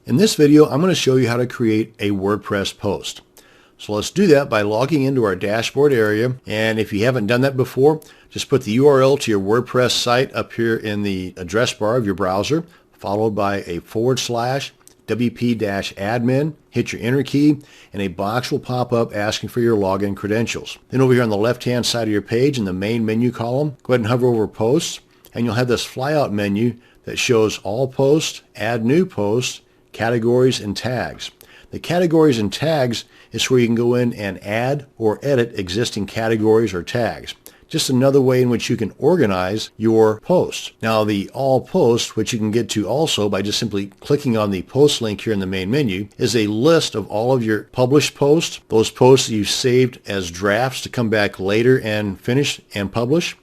In this video, I'm going to show you how to create a WordPress post. So let's do that by logging into our dashboard area. And if you haven't done that before, just put the URL to your WordPress site up here in the address bar of your browser, followed by a /wp-admin, hit your enter key, and a box will pop up asking for your login credentials. Then over here on the left-hand side of your page in the main menu column, go ahead and hover over Posts, and you'll have this flyout menu that shows All Posts, Add New Posts, Categories, and Tags. The categories and tags is where you can go in and add or edit existing categories or tags. Just another way in which you can organize your posts. Now the all posts, which you can get to also by just simply clicking on the post link here in the main menu, is a list of all of your published posts, those posts that you saved as drafts to come back later and finish and publish,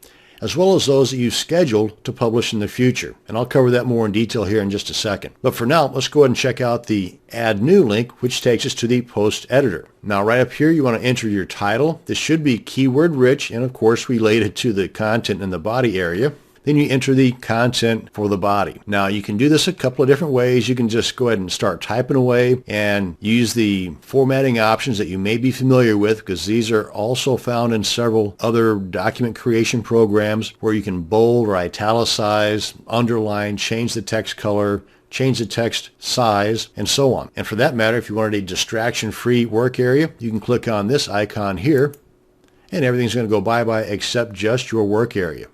as well as those that you've scheduled to publish in the future. And I'll cover that more in detail here in just a second. But for now, let's go ahead and check out the Add New link, which takes us to the post editor. Now right up here, you want to enter your title. This should be keyword rich and of course related to the content in the body area. Then you enter the content for the body. Now you can do this a couple of different ways. You can just go ahead and start typing away and use the formatting options that you may be familiar with, because these are also found in several other document creation programs where you can bold or italicize, underline, change the text color, change the text size, and so on. And for that matter, if you wanted a distraction-free work area, you can click on this icon here and everything's going to go bye-bye except just your work area.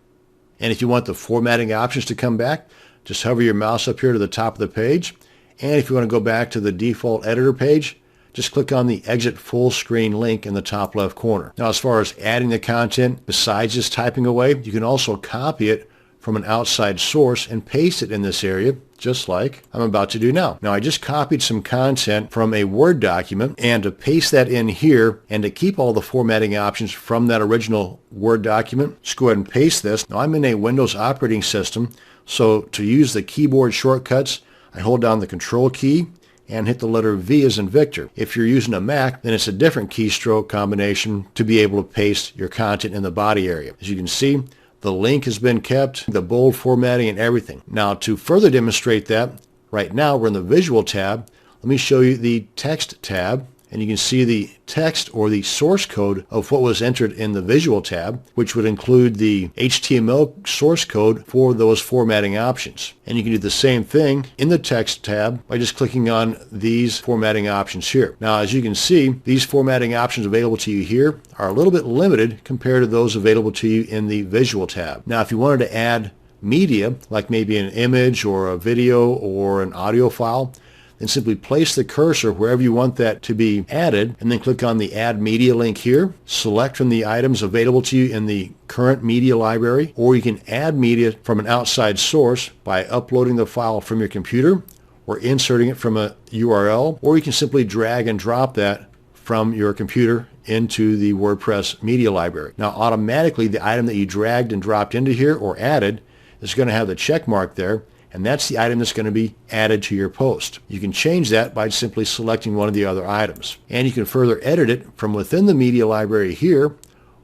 And if you want the formatting options to come back, just hover your mouse up here to the top of the page. And if you want to go back to the default editor page, just click on the exit full screen link in the top left corner. Now, as far as adding the content, besides just typing away, you can also copy it from an outside source and paste it in this area, just like I'm about to do now. Now, I just copied some content from a Word document, and to paste that in here and to keep all the formatting options from that original Word document, just go ahead and paste this. Now, I'm in a Windows operating system, so to use the keyboard shortcuts, I hold down the Control key and hit the letter V as in Victor. If you're using a Mac, then it's a different keystroke combination to be able to paste your content in the body area. As you can see, the link has been kept, the bold formatting and everything. Now to further demonstrate that, right now we're in the Visual tab. Let me show you the Text tab, and you can see the text or the source code of what was entered in the Visual tab, which would include the HTML source code for those formatting options. And you can do the same thing in the Text tab by just clicking on these formatting options here. Now, as you can see, these formatting options available to you here are a little bit limited compared to those available to you in the Visual tab. Now, if you wanted to add media, like maybe an image or a video or an audio file, then simply place the cursor wherever you want that to be added, and then click on the Add Media link here. Select from the items available to you in the current media library, or you can add media from an outside source by uploading the file from your computer or inserting it from a URL, or you can simply drag and drop that from your computer into the WordPress media library. Now automatically the item that you dragged and dropped into here or added is going to have the check mark there, and that's the item that's going to be added to your post. You can change that by simply selecting one of the other items. And you can further edit it from within the media library here,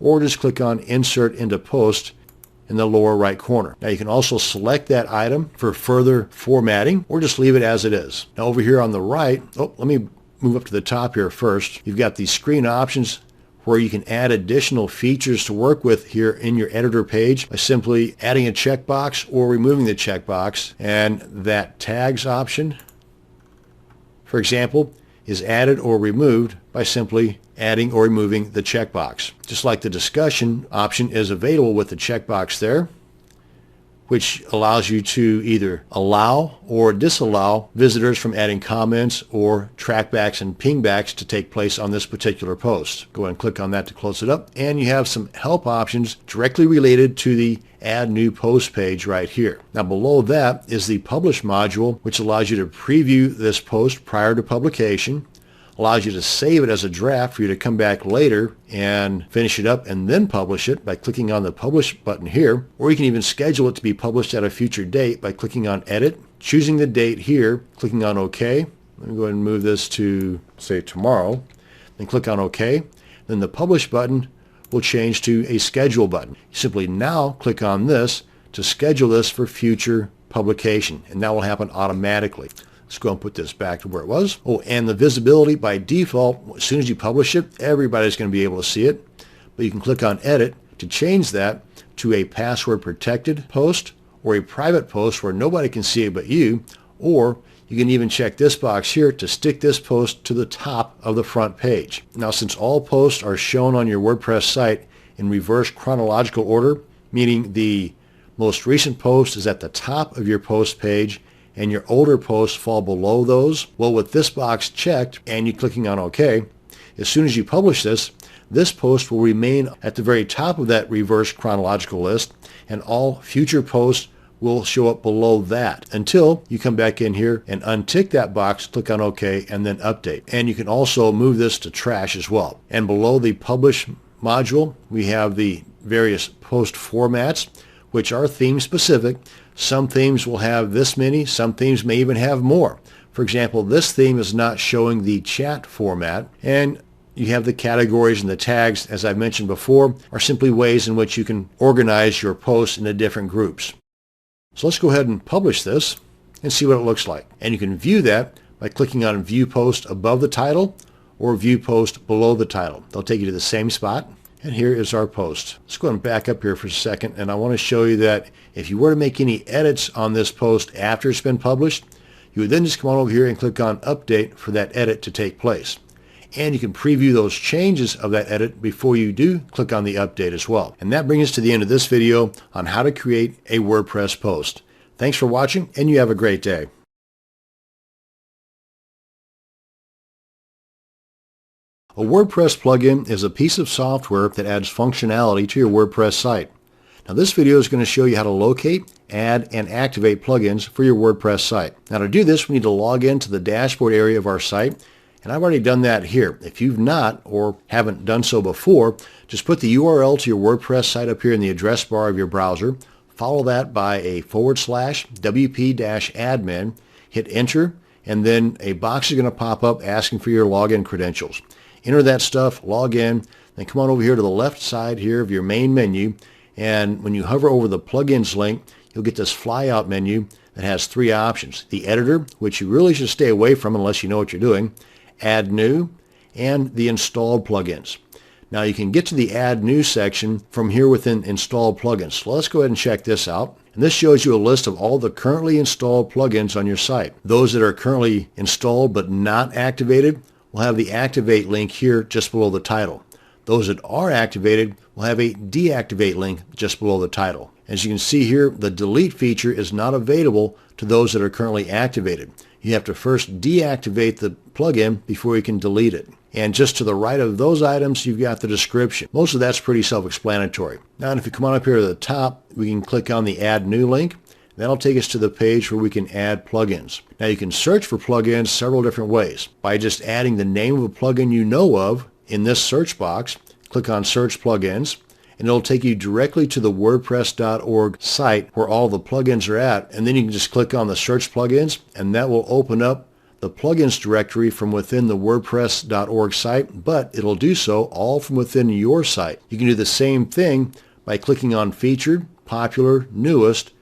or just click on Insert into Post in the lower right corner. Now you can also select that item for further formatting, or just leave it as it is. Now over here on the right, let me move up to the top here first. You've got the screen options where you can add additional features to work with here in your editor page by simply adding a checkbox or removing the checkbox. And that tags option, for example, is added or removed by simply adding or removing the checkbox. Just like the discussion option is available with the checkbox there, which allows you to either allow or disallow visitors from adding comments or trackbacks and pingbacks to take place on this particular post. Go ahead and click on that to close it up. And you have some help options directly related to the Add New Post page right here. Now below that is the Publish module, which allows you to preview this post prior to publication, allows you to save it as a draft for you to come back later and finish it up and then publish it by clicking on the Publish button here, or you can even schedule it to be published at a future date by clicking on Edit, choosing the date here, clicking on OK. Let me go ahead and move this to, say, tomorrow, then click on OK. Then the Publish button will change to a Schedule button. You simply now click on this to schedule this for future publication, and that will happen automatically. Let's go and put this back to where it was. Oh, and the visibility by default, as soon as you publish it, everybody's going to be able to see it. But you can click on Edit to change that to a password protected post or a private post where nobody can see it but you, or you can even check this box here to stick this post to the top of the front page. Now, since all posts are shown on your WordPress site in reverse chronological order, meaning the most recent post is at the top of your post page and your older posts fall below those, well, with this box checked and you clicking on OK, as soon as you publish this, this post will remain at the very top of that reverse chronological list, and all future posts will show up below that until you come back in here and untick that box, click on OK, and then update. And you can also move this to trash as well. And below the Publish module, we have the various post formats, which are theme specific. Some themes will have this many, some themes may even have more. For example, this theme is not showing the chat format, and you have the categories and the tags, as I mentioned before, are simply ways in which you can organize your posts into different groups. So let's go ahead and publish this and see what it looks like. And you can view that by clicking on View Post above the title or View Post below the title. They'll take you to the same spot. And here is our post. Let's go ahead and back up here for a second, and I want to show you that if you were to make any edits on this post after it's been published, you would then just come on over here and click on Update for that edit to take place. And you can preview those changes of that edit before you do click on the update as well. And that brings us to the end of this video on how to create a WordPress post. Thanks for watching, and you have a great day. A WordPress plugin is a piece of software that adds functionality to your WordPress site. Now, this video is going to show you how to locate, add, and activate plugins for your WordPress site. Now, to do this, we need to log into the dashboard area of our site, and I've already done that here. If you've not or haven't done so before, just put the URL to your WordPress site up here in the address bar of your browser, follow that by a /wp-admin, hit enter, and then a box is going to pop up asking for your login credentials. Enter that stuff, log in, then come on over here to the left side here of your main menu, and when you hover over the plugins link, you'll get this flyout menu that has three options. The editor, which you really should stay away from unless you know what you're doing, add new, and the installed plugins. Now you can get to the add new section from here within installed plugins. So let's go ahead and check this out. And this shows you a list of all the currently installed plugins on your site. Those that are currently installed but not activated will have the activate link here just below the title. Those that are activated will have a deactivate link just below the title. As you can see here, the delete feature is not available to those that are currently activated. You have to first deactivate the plugin before you can delete it. And just to the right of those items, you've got the description. Most of that's pretty self-explanatory. Now, if you come on up here to the top, we can click on the Add New link. That'll take us to the page where we can add plugins. Now, you can search for plugins several different ways. By just adding the name of a plugin you know of in this search box, click on Search Plugins, and it'll take you directly to the WordPress.org site where all the plugins are at, and then you can just click on the Search Plugins, and that will open up the plugins directory from within the WordPress.org site, but it'll do so all from within your site. You can do the same thing by clicking on Featured, Popular, Newest,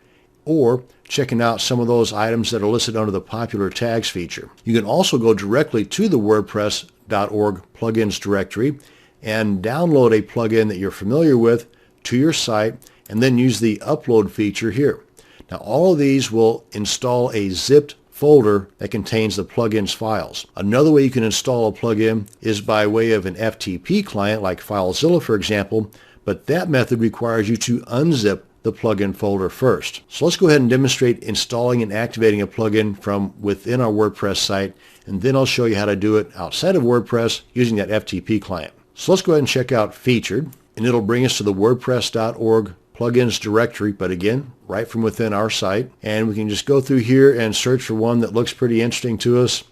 or checking out some of those items that are listed under the Popular Tags feature. You can also go directly to the WordPress.org plugins directory and download a plugin that you're familiar with to your site, and then use the upload feature here. Now, all of these will install a zipped folder that contains the plugin's files. Another way you can install a plugin is by way of an FTP client like FileZilla, for example, but that method requires you to unzip the plugin folder first. So let's go ahead and demonstrate installing and activating a plugin from within our WordPress site, and then I'll show you how to do it outside of WordPress using that FTP client. So let's go ahead and check out Featured, and it'll bring us to the WordPress.org plugins directory, but again, right from within our site. And we can just go through here and search for one that looks pretty interesting to us.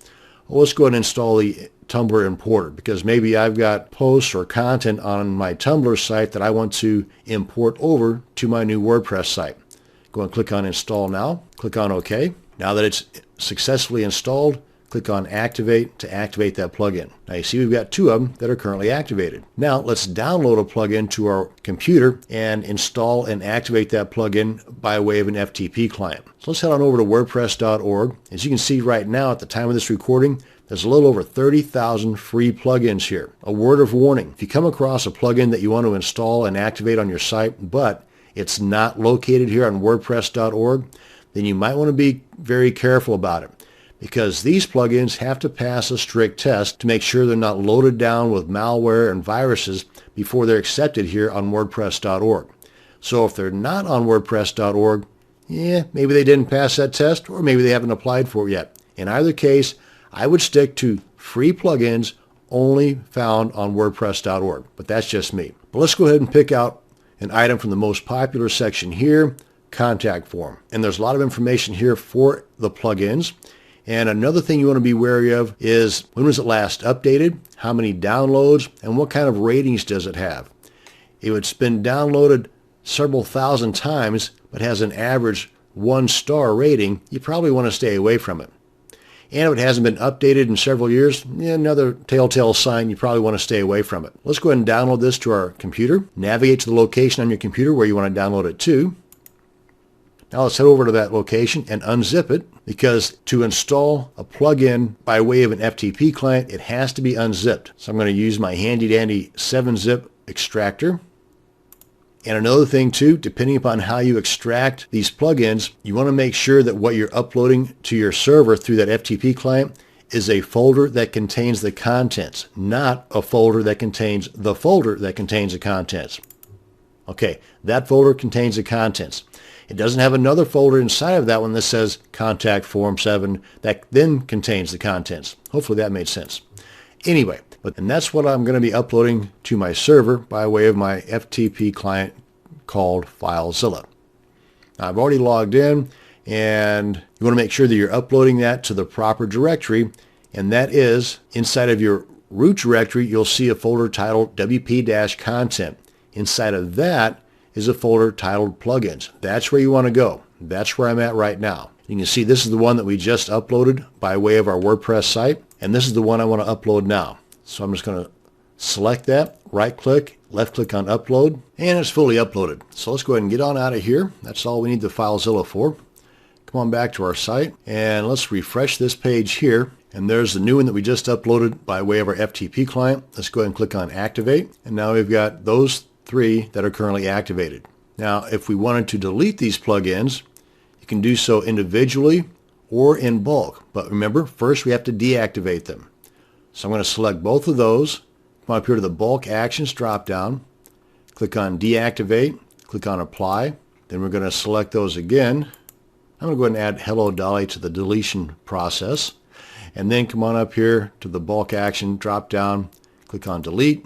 Well, let's go ahead and install the Tumblr importer, because maybe I've got posts or content on my Tumblr site that I want to import over to my new WordPress site. Go and click on Install Now, click on OK. Now that it's successfully installed, click on Activate to activate that plugin. Now you see we've got two of them that are currently activated. Now let's download a plugin to our computer and install and activate that plugin by way of an FTP client. So let's head on over to WordPress.org. As you can see right now at the time of this recording, there's a little over 30,000 free plugins here. A word of warning, if you come across a plugin that you want to install and activate on your site, but it's not located here on WordPress.org, then you might want to be very careful about it, because these plugins have to pass a strict test to make sure they're not loaded down with malware and viruses before they're accepted here on WordPress.org. So if they're not on WordPress.org, maybe they didn't pass that test, or maybe they haven't applied for it yet. In either case, I would stick to free plugins only found on WordPress.org, but that's just me. But let's go ahead and pick out an item from the most popular section here, contact form. And there's a lot of information here for the plugins. And another thing you want to be wary of is when was it last updated, how many downloads, and what kind of ratings does it have. If it's been downloaded several thousand times but has an average 1-star rating, you probably want to stay away from it. And if it hasn't been updated in several years, another telltale sign you probably want to stay away from it. Let's go ahead and download this to our computer. Navigate to the location on your computer where you want to download it to. Now let's head over to that location and unzip it, because to install a plugin by way of an FTP client, it has to be unzipped. So I'm going to use my handy dandy 7-zip extractor. And another thing too, depending upon how you extract these plugins, you want to make sure that what you're uploading to your server through that FTP client is a folder that contains the contents, not a folder that contains the folder that contains the contents. Okay, that folder contains the contents. It doesn't have another folder inside of that one that says Contact Form 7 that then contains the contents. Hopefully that made sense. Anyway, and that's what I'm going to be uploading to my server by way of my FTP client called FileZilla. Now, I've already logged in, and you want to make sure that you're uploading that to the proper directory, and that is inside of your root directory. You'll see a folder titled WP-content. Inside of that is a folder titled plugins. That's where you want to go. That's where I'm at right now. You can see this is the one that we just uploaded by way of our WordPress site, and this is the one I want to upload now. So I'm just going to select that, right click, left click on upload, and it's fully uploaded. So let's go ahead and get on out of here. That's all we need the FileZilla for. Come on back to our site, and let's refresh this page here. And there's the new one that we just uploaded by way of our FTP client. Let's go ahead and click on activate, and now we've got those 3 that are currently activated. Now, if we wanted to delete these plugins, you can do so individually or in bulk. But remember, first we have to deactivate them. So I'm going to select both of those, come up here to the bulk actions drop-down, click on deactivate, click on apply, then we're going to select those again. I'm going to go ahead and add Hello Dolly to the deletion process, and then come on up here to the bulk action drop-down, click on delete,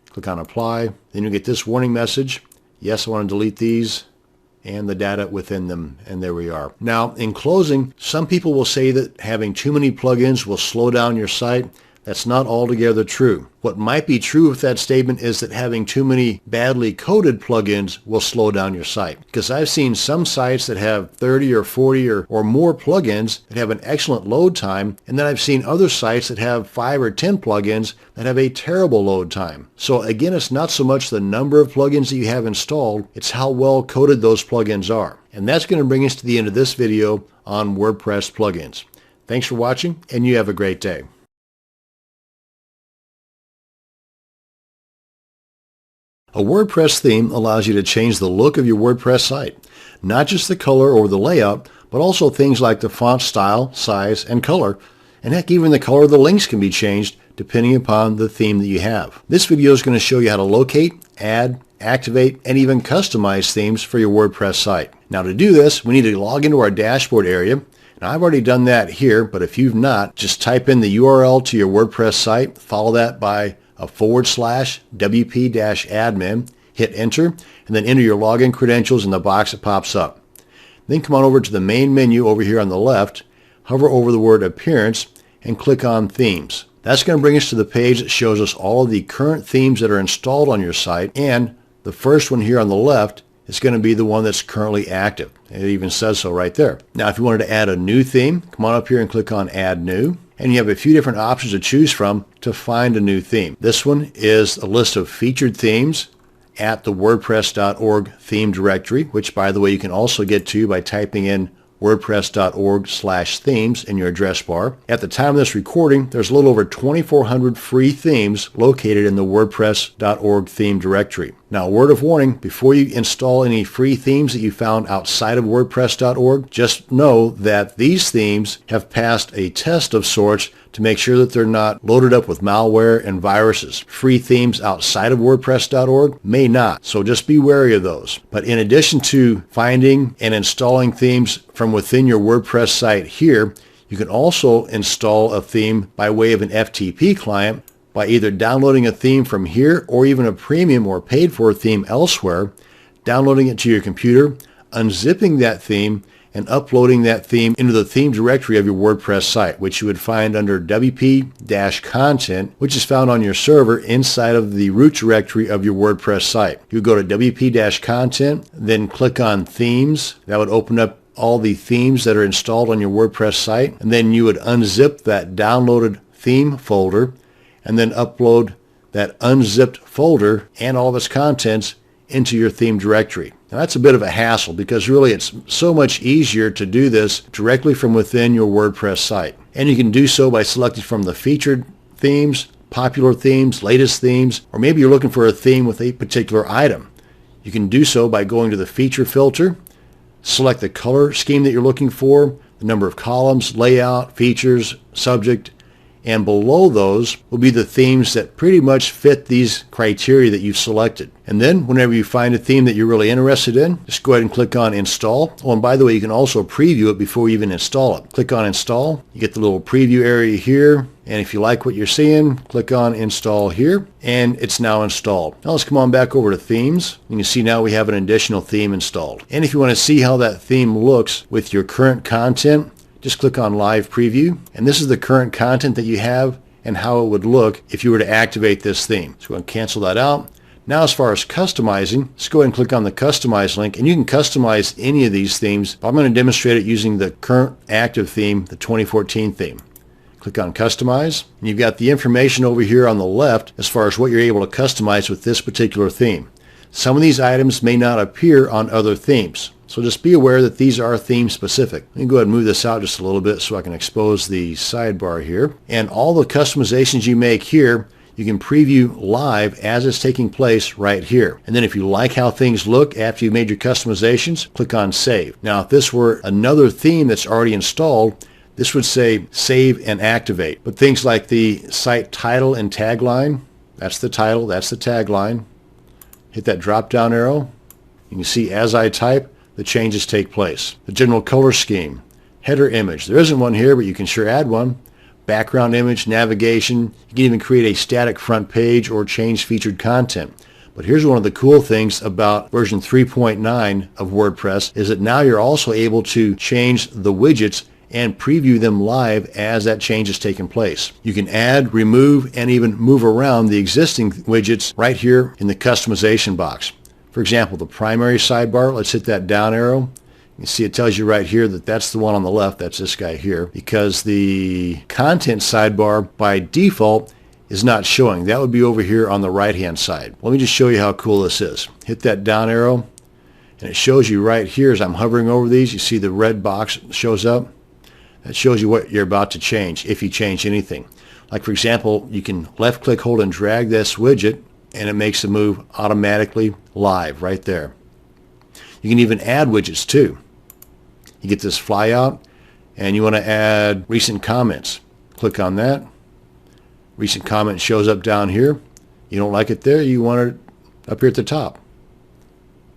click on apply, then you get this warning message, yes, I want to delete these and the data within them, and there we are. Now, in closing, some people will say that having too many plugins will slow down your site. That's not altogether true. What might be true with that statement is that having too many badly coded plugins will slow down your site. Because I've seen some sites that have 30 or 40 or more plugins that have an excellent load time, and then I've seen other sites that have 5 or 10 plugins that have a terrible load time. So again, it's not so much the number of plugins that you have installed, it's how well coded those plugins are. And that's going to bring us to the end of this video on WordPress plugins. Thanks for watching, and you have a great day. A WordPress theme allows you to change the look of your WordPress site, not just the color or the layout, but also things like the font style, size, and color, and heck, even the color of the links can be changed depending upon the theme that you have. This video is going to show you how to locate, add, activate, and even customize themes for your WordPress site. Now to do this, we need to log into our dashboard area. Now I've already done that here, but if you've not, just type in the URL to your WordPress site, follow that by a /wp-admin, hit enter, and then enter your login credentials in the box that pops up. Then come on over to the main menu over here on the left, hover over the word Appearance, and click on Themes. That's going to bring us to the page that shows us all of the current themes that are installed on your site, and the first one here on the left is going to be the one that's currently active. It even says so right there. Now if you wanted to add a new theme, come on up here and click on Add New. and you have a few different options to choose from to find a new theme. This one is a list of featured themes at the WordPress.org theme directory, which, by the way, you can also get to by typing in WordPress.org/themes in your address bar. At the time of this recording, there's a little over 2,400 free themes located in the WordPress.org theme directory. Now, a word of warning, before you install any free themes that you found outside of WordPress.org, just know that these themes have passed a test of sorts to make sure that they're not loaded up with malware and viruses. Free themes outside of WordPress.org may not, so just be wary of those. But in addition to finding and installing themes from within your WordPress site here, you can also install a theme by way of an FTP client by either downloading a theme from here or even a premium or paid for theme elsewhere, downloading it to your computer, unzipping that theme, and uploading that theme into the theme directory of your WordPress site, which you would find under WP-content, which is found on your server inside of the root directory of your WordPress site. You would go to WP-content, then click on themes. That would open up all the themes that are installed on your WordPress site, and then you would unzip that downloaded theme folder and then upload that unzipped folder and all of its contents into your theme directory. Now, that's a bit of a hassle because really it's so much easier to do this directly from within your WordPress site. And you can do so by selecting from the featured themes, popular themes, latest themes, or maybe you're looking for a theme with a particular item. You can do so by going to the feature filter, select the color scheme that you're looking for, the number of columns, layout, features, subject, and below those will be the themes that pretty much fit these criteria that you've selected. And then whenever you find a theme that you're really interested in, just go ahead and click on Install. Oh, and by the way, you can also preview it before you even install it. Click on Install. You get the little preview area here. And if you like what you're seeing, click on Install here. And it's now installed. Now let's come on back over to Themes. You can see now we have an additional theme installed. And if you want to see how that theme looks with your current content, just click on Live Preview, and this is the current content that you have and how it would look if you were to activate this theme. So go ahead and cancel that out. Now as far as customizing, let's go ahead and click on the Customize link, and you can customize any of these themes. I'm going to demonstrate it using the current active theme, the 2014 theme. Click on Customize, and you've got the information over here on the left as far as what you're able to customize with this particular theme. Some of these items may not appear on other themes. So just be aware that these are theme specific. Let me go ahead and move this out just a little bit so I can expose the sidebar here. And all the customizations you make here, you can preview live as it's taking place right here. And then if you like how things look after you've made your customizations, click on Save. Now if this were another theme that's already installed, this would say Save and Activate. But things like the site title and tagline, that's the title, that's the tagline. Hit that drop down arrow. You can see as I type, the changes take place. The general color scheme, header image. There isn't one here, but you can sure add one. Background image, navigation. You can even create a static front page or change featured content. But here's one of the cool things about version 3.9 of WordPress is that now you're also able to change the widgets and preview them live as that change is taking place. You can add, remove, and even move around the existing widgets right here in the customization box. For example, the primary sidebar, let's hit that down arrow. You can see it tells you right here that that's the one on the left, that's this guy here, because the content sidebar by default is not showing. That would be over here on the right-hand side. Let me just show you how cool this is. Hit that down arrow, and it shows you right here as I'm hovering over these, you see the red box shows up. That shows you what you're about to change, if you change anything. Like for example, you can left-click, hold, and drag this widget, and it makes the move automatically live right there. You can even add widgets too. You get this flyout, and you want to add recent comments. Click on that. Recent comment shows up down here. You don't like it there, you want it up here at the top.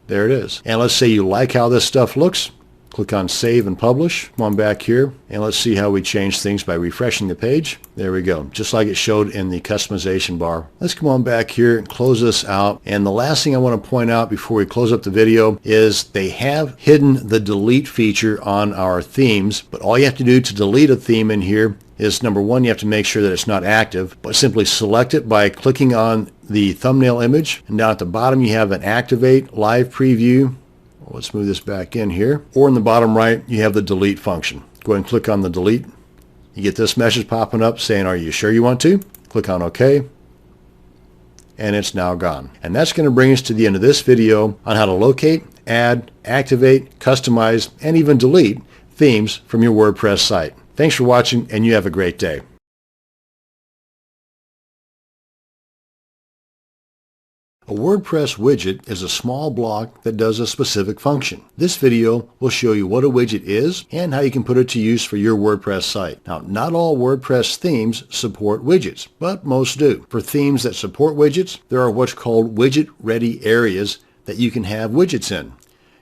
There it is. And let's say you like how this stuff looks. Click on Save and Publish. Come on back here, and let's see how we change things by refreshing the page. There we go, just like it showed in the customization bar. Let's come on back here and close this out. And the last thing I want to point out before we close up the video is they have hidden the delete feature on our themes, but all you have to do to delete a theme in here is, number one, you have to make sure that it's not active, but simply select it by clicking on the thumbnail image, and down at the bottom you have an Activate, Live Preview. Let's move this back in here. Or in the bottom right, you have the delete function. Go ahead and click on the delete You get this message popping up saying, are you sure you want to? Click on OK. And it's now gone. And that's going to bring us to the end of this video on how to locate, add, activate, customize, and even delete themes from your WordPress site. Thanks for watching, and you have a great day. A WordPress widget is a small block that does a specific function. This video will show you what a widget is and how you can put it to use for your WordPress site. Now, not all WordPress themes support widgets, but most do. For themes that support widgets, there are what's called widget-ready areas that you can have widgets in.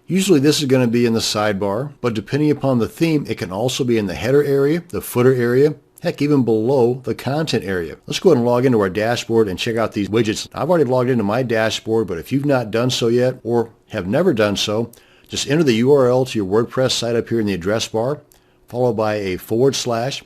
Usually this is going to be in the sidebar, but depending upon the theme, it can also be in the header area, the footer area, heck, even below the content area. Let's go ahead and log into our dashboard and check out these widgets. I've already logged into my dashboard, but if you've not done so yet or have never done so, just enter the URL to your WordPress site up here in the address bar, followed by a /wp-admin,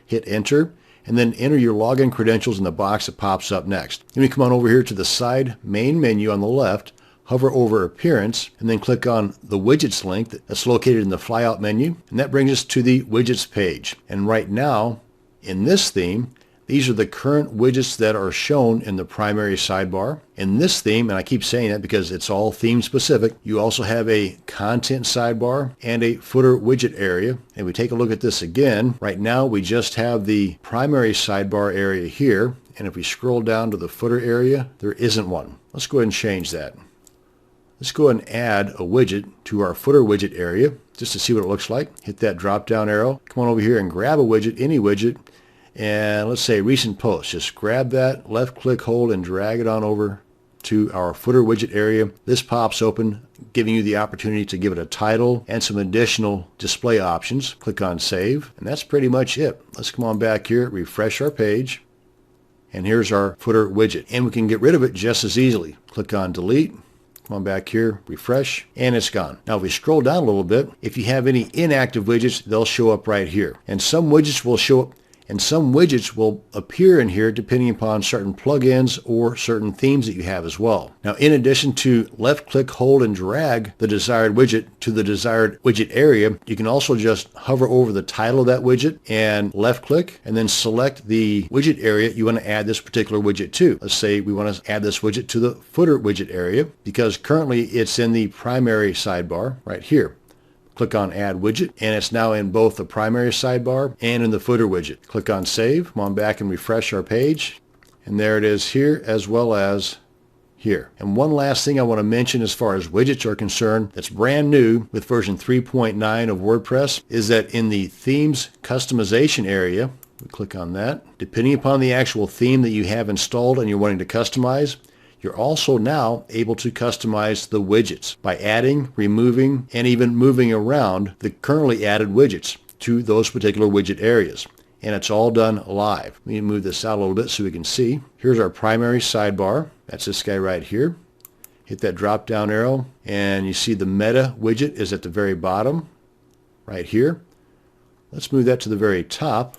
hit enter, and then enter your login credentials in the box that pops up next. Then we come on over here to the side main menu on the left, hover over Appearance, and then click on the Widgets link that's located in the flyout menu, and that brings us to the Widgets page. And right now, in this theme, these are the current widgets that are shown in the primary sidebar. In this theme, and I keep saying that because it's all theme specific, you also have a content sidebar and a footer widget area. And we take a look at this again. Right now, we just have the primary sidebar area here, and if we scroll down to the footer area, there isn't one. Let's go ahead and change that. Let's go ahead and add a widget to our footer widget area just to see what it looks like. Hit that drop down arrow. Come on over here and grab a widget, any widget, and let's say recent post. Just grab that, left click, hold, and drag it on over to our footer widget area. This pops open, giving you the opportunity to give it a title and some additional display options. Click on Save, and that's pretty much it. Let's come on back here, refresh our page, and here's our footer widget. And we can get rid of it just as easily. Click on Delete. Come on back here, refresh, and it's gone. Now if we scroll down a little bit, if you have any inactive widgets, they'll show up right here. And some widgets will show up, and some widgets will appear in here depending upon certain plugins or certain themes that you have as well. Now in addition to left click, hold, and drag the desired widget to the desired widget area, you can also just hover over the title of that widget and left click and then select the widget area you want to add this particular widget to. Let's say we want to add this widget to the footer widget area because currently it's in the primary sidebar right here. Click on Add Widget, and it's now in both the primary sidebar and in the footer widget. Click on Save. Come on back and refresh our page. And there it is here as well as here. And one last thing I want to mention as far as widgets are concerned that's brand new with version 3.9 of WordPress is that in the Themes Customization area, we click on that. Depending upon the actual theme that you have installed and you're wanting to customize, you're also now able to customize the widgets by adding, removing, and even moving around the currently added widgets to those particular widget areas. And it's all done live. Let me move this out a little bit so we can see. Here's our primary sidebar. That's this guy right here. Hit that drop down arrow, and you see the meta widget is at the very bottom right here. Let's move that to the very top.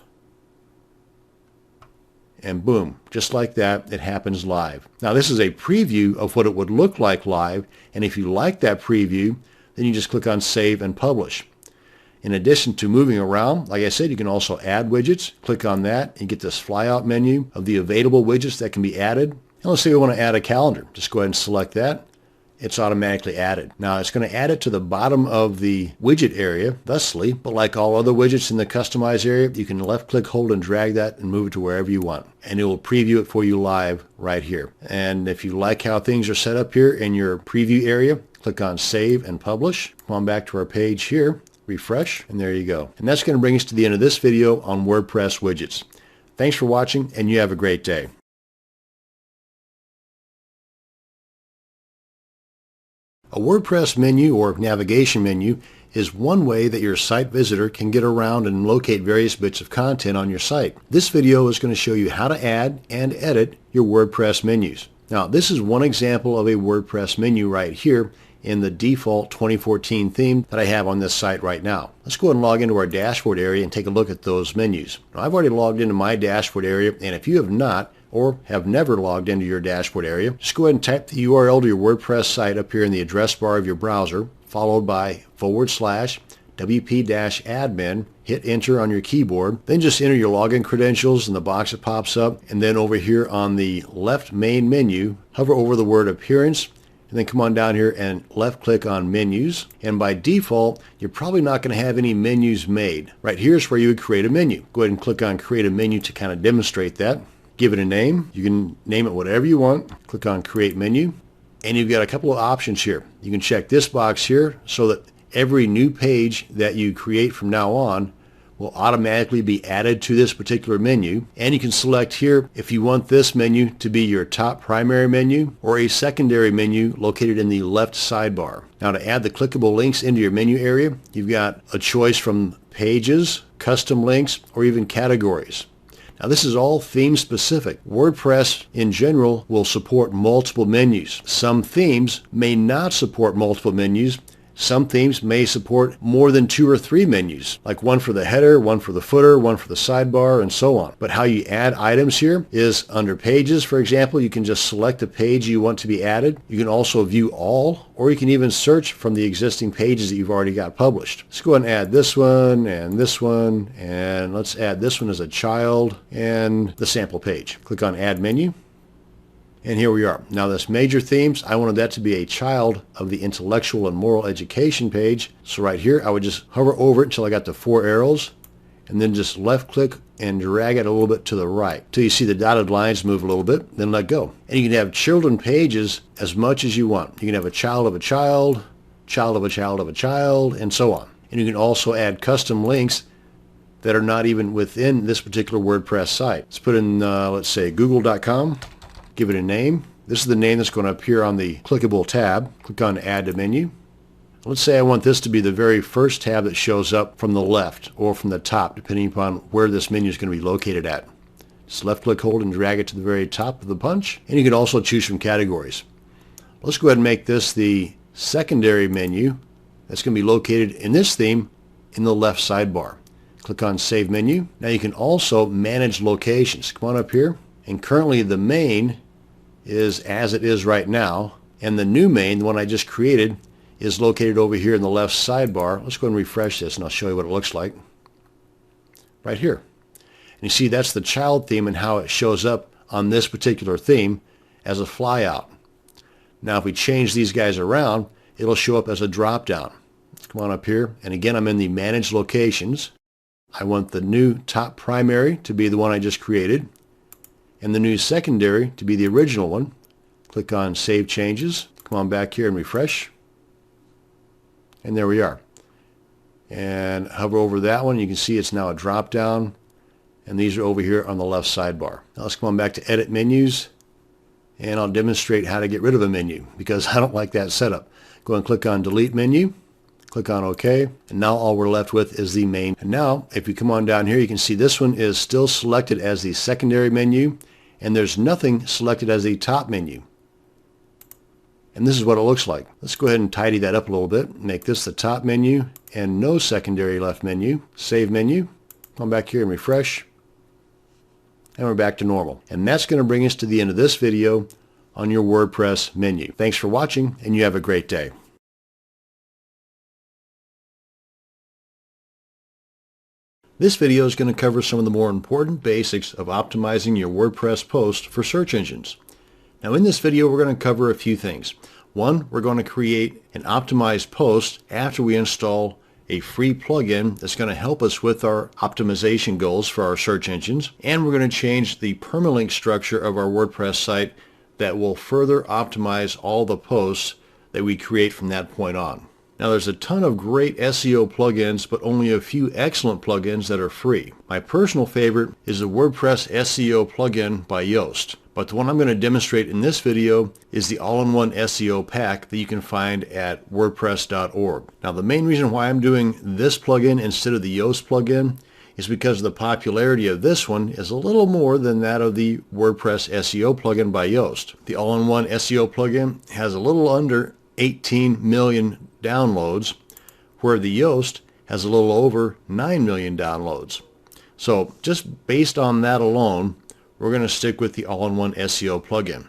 And boom, just like that, it happens live. Now this is a preview of what it would look like live, and if you like that preview, then you just click on Save and Publish. In addition to moving around, like I said, you can also add widgets. Click on that and get this flyout menu of the available widgets that can be added. And let's say we want to add a calendar. Just go ahead and select that. It's automatically added. Now it's going to add it to the bottom of the widget area, thusly, but like all other widgets in the customize area, you can left click, hold, and drag that and move it to wherever you want. And it will preview it for you live right here. And if you like how things are set up here in your preview area, click on Save and Publish. Come on back to our page here, refresh, and there you go. And that's going to bring us to the end of this video on WordPress widgets. Thanks for watching, and you have a great day. A WordPress menu or navigation menu is one way that your site visitor can get around and locate various bits of content on your site. This video is going to show you how to add and edit your WordPress menus. Now, this is one example of a WordPress menu right here in the default 2014 theme that I have on this site right now. Let's go ahead and log into our dashboard area and take a look at those menus. Now, I've already logged into my dashboard area, and if you have not, or have never logged into your dashboard area, just go ahead and type the URL to your WordPress site up here in the address bar of your browser, followed by /wp-admin, wp-admin, hit enter on your keyboard, then just enter your login credentials in the box that pops up, and then over here on the left main menu, hover over the word appearance, and then come on down here and left click on menus. And by default, you're probably not going to have any menus made. Right here is where you would create a menu. Go ahead and click on create a menu to kind of demonstrate that. Give it a name. You can name it whatever you want. Click on create menu. And you've got a couple of options here. You can check this box here so that every new page that you create from now on will automatically be added to this particular menu. And you can select here if you want this menu to be your top primary menu or a secondary menu located in the left sidebar. Now to add the clickable links into your menu area, you've got a choice from pages, custom links, or even categories. Now this is all theme specific. WordPress in general will support multiple menus. Some themes may not support multiple menus. Some themes may support more than 2 or 3 menus, like one for the header, one for the footer, one for the sidebar, and so on. But how you add items here is under pages, for example, you can just select the page you want to be added. You can also view all, or you can even search from the existing pages that you've already got published. Let's go ahead and add this one, and let's add this one as a child, and the sample page. Click on Add Menu. And here we are. Now this major themes, I wanted that to be a child of the intellectual and moral education page. So right here, I would just hover over it until I got the 4 arrows, and then just left click and drag it a little bit to the right till you see the dotted lines move a little bit, then let go. And you can have children pages as much as you want. You can have a child of a child, child of a child of a child, and so on. And you can also add custom links that are not even within this particular WordPress site. Let's put in, let's say, google.com. Give it a name. This is the name that's going to appear on the clickable tab. Click on Add to Menu. Let's say I want this to be the very first tab that shows up from the left or from the top, depending upon where this menu is going to be located at. Just left click, hold, and drag it to the very top of the punch. And you can also choose from categories. Let's go ahead and make this the secondary menu that's going to be located in this theme in the left sidebar. Click on Save Menu. Now you can also manage locations. Come on up here. And currently the main is as it is right now, and the new main, the one I just created, is located over here in the left sidebar. Let's go ahead and refresh this and I'll show you what it looks like. Right here. And you see that's the child theme and how it shows up on this particular theme as a flyout. Now if we change these guys around, it'll show up as a drop down. Let's come on up here, and again I'm in the Manage Locations. I want the new top primary to be the one I just created, and the new secondary to be the original one. Click on Save Changes. Come on back here and refresh. And there we are. And hover over that one. You can see it's now a drop down. And these are over here on the left sidebar. Now let's come on back to Edit Menus. And I'll demonstrate how to get rid of a menu because I don't like that setup. Go and click on Delete Menu. Click on OK. And now all we're left with is the main. And now if you come on down here, you can see this one is still selected as the secondary menu. And there's nothing selected as the top menu. And this is what it looks like. Let's go ahead and tidy that up a little bit. Make this the top menu and no secondary left menu. Save menu. Come back here and refresh. And we're back to normal. And that's going to bring us to the end of this video on your WordPress menu. Thanks for watching, and you have a great day. This video is going to cover some of the more important basics of optimizing your WordPress post for search engines. Now in this video we're going to cover a few things. One, we're going to create an optimized post after we install a free plugin that's going to help us with our optimization goals for our search engines. And we're going to change the permalink structure of our WordPress site that will further optimize all the posts that we create from that point on. Now there's a ton of great SEO plugins, but only a few excellent plugins that are free. My personal favorite is the WordPress SEO plugin by Yoast. But the one I'm going to demonstrate in this video is the all-in-one SEO pack that you can find at wordpress.org. Now the main reason why I'm doing this plugin instead of the Yoast plugin is because the popularity of this one is a little more than that of the WordPress SEO plugin by Yoast. The all-in-one SEO plugin has a little under 18 million downloads, where the Yoast has a little over 9 million downloads. So just based on that alone, we're going to stick with the all-in-one SEO plugin.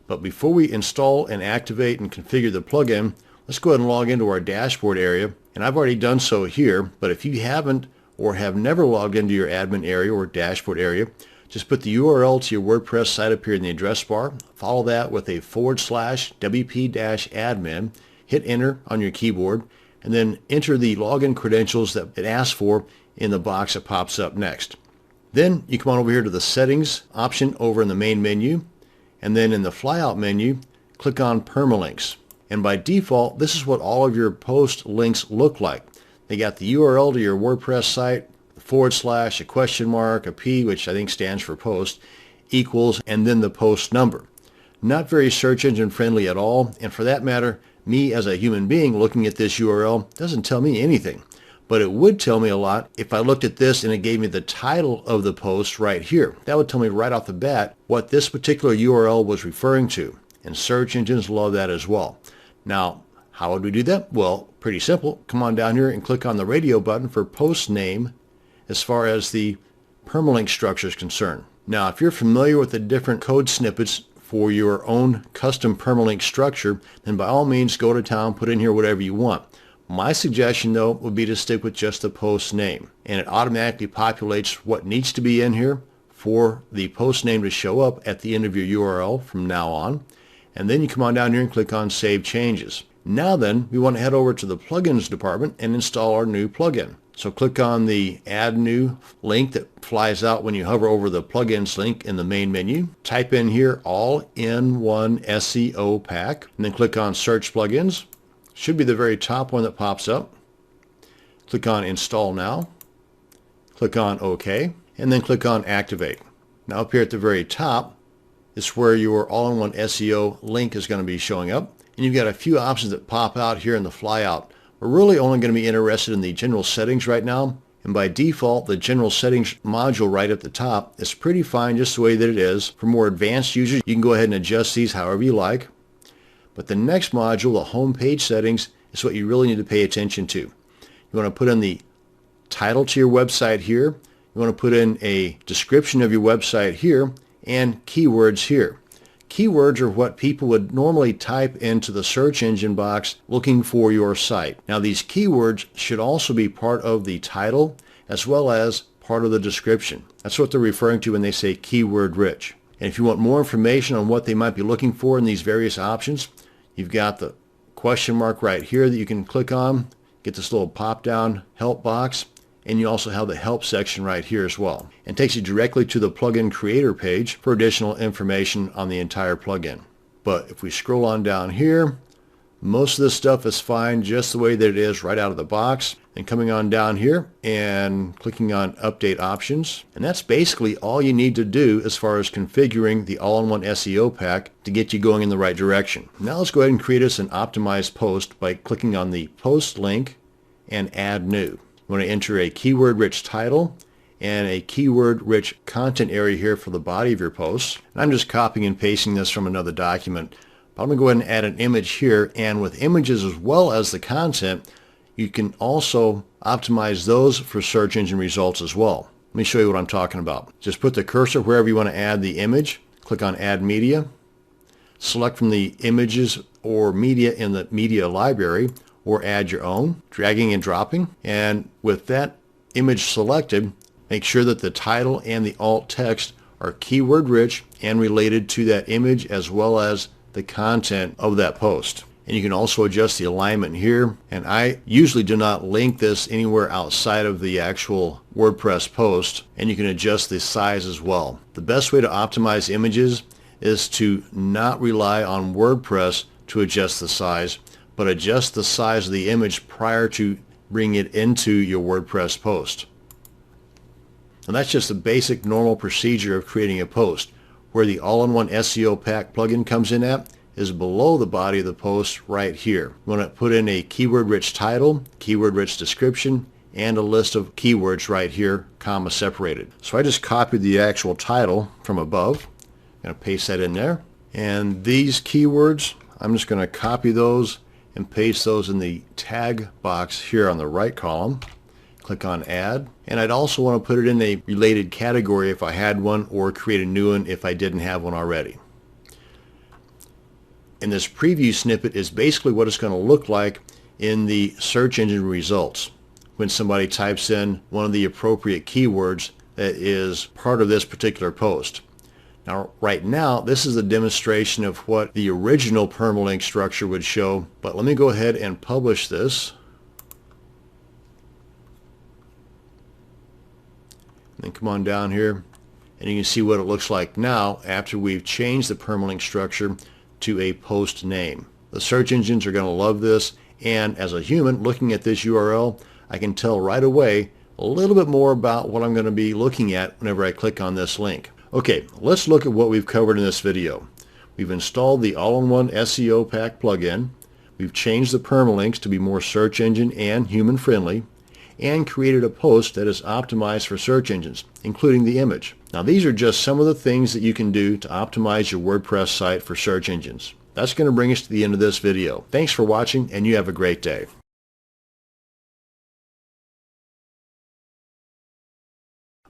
But before we install and activate and configure the plugin, Let's go ahead and log into our dashboard area, and I've already done so here, but if you haven't or have never logged into your admin area or dashboard area, just put the URL to your WordPress site up here in the address bar, follow that with a /wp-admin, hit enter on your keyboard, and then enter the login credentials that it asks for in the box that pops up next. Then you come on over here to the settings option over in the main menu, and then in the flyout menu, click on permalinks. And by default, this is what all of your post links look like. They got the URL to your WordPress site, /, a question mark, a P, which I think stands for post, equals, and then the post number. Not very search engine friendly at all, and for that matter, me as a human being looking at this URL doesn't tell me anything. But it would tell me a lot if I looked at this and it gave me the title of the post right here. That would tell me right off the bat what this particular URL was referring to. And search engines love that as well. Now, how would we do that? Well, pretty simple. Come on down here and click on the radio button for post name as far as the permalink structure is concerned. Now, if you're familiar with the different code snippets for your own custom permalink structure, then by all means go to town, put in here whatever you want. My suggestion, though, would be to stick with just the post name, and it automatically populates what needs to be in here for the post name to show up at the end of your URL from now on. And then you come on down here and click on Save Changes. Now then, we want to head over to the plugins department and install our new plugin. So click on the Add New link that flies out when you hover over the plugins link in the main menu. Type in here All-in-One SEO Pack, and then click on Search Plugins. Should be the very top one that pops up. Click on Install Now. Click on OK, and then click on Activate. Now up here at the very top is where your all-in-one SEO link is going to be showing up. And you've got a few options that pop out here in the flyout. We're really only going to be interested in the general settings right now. And by default, the general settings module right at the top is pretty fine just the way that it is. For more advanced users, you can go ahead and adjust these however you like. But the next module, the home page settings, is what you really need to pay attention to. You want to put in the title to your website here. You want to put in a description of your website here and keywords here. Keywords are what people would normally type into the search engine box looking for your site. Now these keywords should also be part of the title as well as part of the description. That's what they're referring to when they say keyword rich. And if you want more information on what they might be looking for in these various options, you've got the question mark right here that you can click on, get this little pop-down help box, and you also have the help section right here as well. And takes you directly to the plugin creator page for additional information on the entire plugin. But if we scroll on down here, most of this stuff is fine just the way that it is right out of the box. And coming on down here and clicking on update options. And that's basically all you need to do as far as configuring the all-in-one SEO pack to get you going in the right direction. Now let's go ahead and create us an optimized post by clicking on the post link and add new. You want to enter a keyword rich title and a keyword rich content area here for the body of your post. And I'm just copying and pasting this from another document. But I'm going to go ahead and add an image here, and with images as well as the content, you can also optimize those for search engine results as well. Let me show you what I'm talking about. Just put the cursor wherever you want to add the image, click on Add Media, select from the images or media in the media library, or add your own, dragging and dropping. And with that image selected, make sure that the title and the alt text are keyword rich and related to that image as well as the content of that post. And you can also adjust the alignment here. And I usually do not link this anywhere outside of the actual WordPress post. And you can adjust the size as well. The best way to optimize images is to not rely on WordPress to adjust the size, but adjust the size of the image prior to bringing it into your WordPress post. And that's just a basic normal procedure of creating a post. Where the all-in-one SEO pack plugin comes in at is below the body of the post right here. You want to put in a keyword-rich title, keyword-rich description, and a list of keywords right here, comma separated. So I just copied the actual title from above. I'm going to paste that in there. And these keywords, I'm just going to copy those and paste those in the tag box here on the right column. Click on Add. And I'd also want to put it in a related category if I had one, or create a new one if I didn't have one already. And this preview snippet is basically what it's going to look like in the search engine results when somebody types in one of the appropriate keywords that is part of this particular post. Now, right now, this is a demonstration of what the original permalink structure would show, but let me go ahead and publish this. Then come on down here, and you can see what it looks like now after we've changed the permalink structure to a post name. The search engines are going to love this, and as a human looking at this URL, I can tell right away a little bit more about what I'm going to be looking at whenever I click on this link. Okay, let's look at what we've covered in this video. We've installed the all-in-one SEO pack plugin. We've changed the permalinks to be more search engine and human friendly, and created a post that is optimized for search engines, including the image. Now, these are just some of the things that you can do to optimize your WordPress site for search engines. That's going to bring us to the end of this video. Thanks for watching, and you have a great day.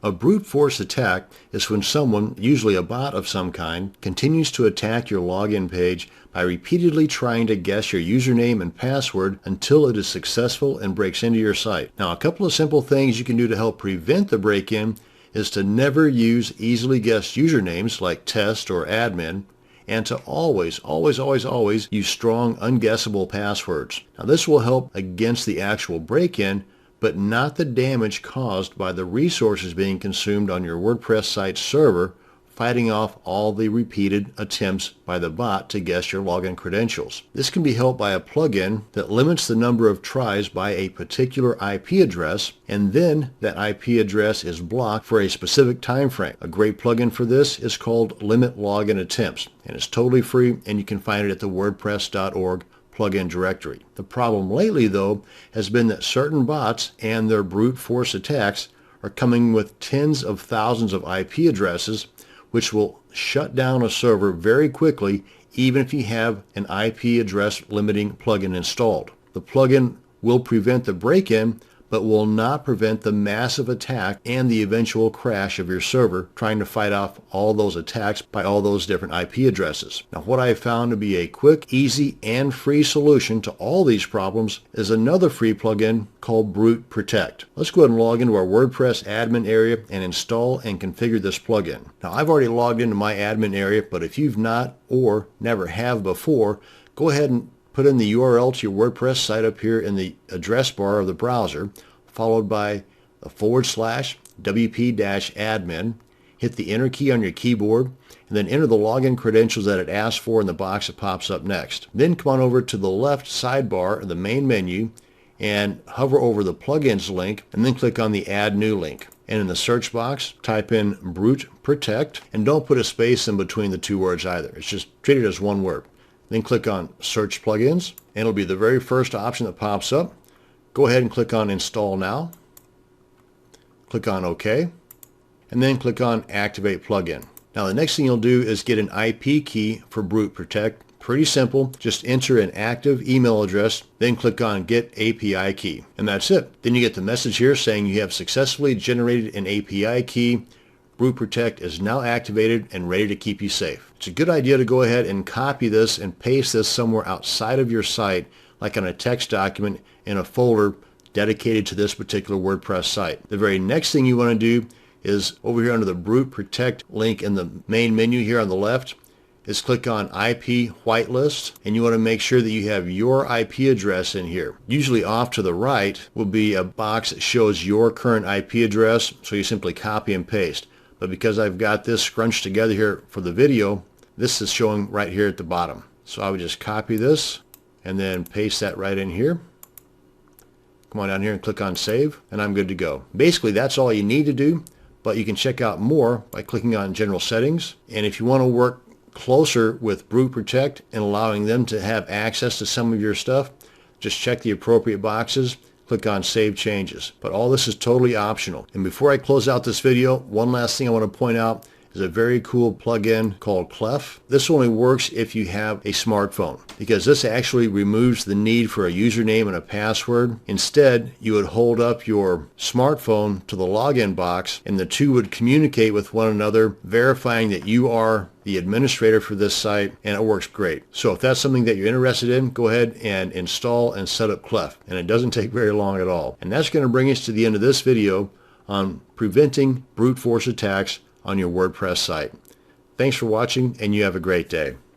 A brute force attack is when someone, usually a bot of some kind, continues to attack your login page by repeatedly trying to guess your username and password until it is successful and breaks into your site. Now, a couple of simple things you can do to help prevent the break-in is to never use easily guessed usernames like test or admin, and to always use strong, unguessable passwords. Now, this will help against the actual break-in, but not the damage caused by the resources being consumed on your WordPress site server, fighting off all the repeated attempts by the bot to guess your login credentials. This can be helped by a plugin that limits the number of tries by a particular IP address, and then that IP address is blocked for a specific time frame. A great plugin for this is called Limit Login Attempts, and it's totally free, and you can find it at the WordPress.org plugin directory. The problem lately, though, has been that certain bots and their brute force attacks are coming with tens of thousands of IP addresses, which will shut down a server very quickly even if you have an IP address limiting plugin installed. The plugin will prevent the break-in, but will not prevent the massive attack and the eventual crash of your server trying to fight off all those attacks by all those different IP addresses. Now, what I have found to be a quick, easy, and free solution to all these problems is another free plugin called Brute Protect. Let's go ahead and log into our WordPress admin area and install and configure this plugin. Now, I've already logged into my admin area, but if you've not or never have before, go ahead and put in the URL to your WordPress site up here in the address bar of the browser, followed by a /wp-admin. Hit the enter key on your keyboard, and then enter the login credentials that it asks for in the box that pops up next. Then come on over to the left sidebar of the main menu and hover over the plugins link, and then click on the Add New link. And in the search box, type in Brute Protect, and don't put a space in between the two words either. It's just treat it as one word. Then click on Search Plugins, and it'll be the very first option that pops up. Go ahead and click on Install Now. Click on OK, and then click on Activate Plugin. Now, the next thing you'll do is get an IP key for Brute Protect. Pretty simple. Just enter an active email address, then click on Get API Key, and that's it. Then you get the message here saying you have successfully generated an API key. Brute Protect is now activated and ready to keep you safe. It's a good idea to go ahead and copy this and paste this somewhere outside of your site, like on a text document in a folder dedicated to this particular WordPress site. The very next thing you want to do is over here under the Brute Protect link in the main menu here on the left, is click on IP whitelist, and you want to make sure that you have your IP address in here. Usually off to the right will be a box that shows your current IP address, so you simply copy and paste. But because I've got this scrunched together here for the video, this is showing right here at the bottom. So I would just copy this and then paste that right in here. Come on down here and click on Save, and I'm good to go. Basically, that's all you need to do, but you can check out more by clicking on General Settings. And if you want to work closer with Brute Protect and allowing them to have access to some of your stuff, just check the appropriate boxes. Click on Save Changes. But all this is totally optional. And before I close out this video, one last thing I want to point out is a very cool plugin called Clef. This only works if you have a smartphone, because this actually removes the need for a username and a password. Instead, you would hold up your smartphone to the login box, and the two would communicate with one another, verifying that you are the administrator for this site, and it works great. So if that's something that you're interested in, go ahead and install and set up Clef, and it doesn't take very long at all. And that's going to bring us to the end of this video on preventing brute force attacks on your WordPress site. Thanks for watching, and you have a great day.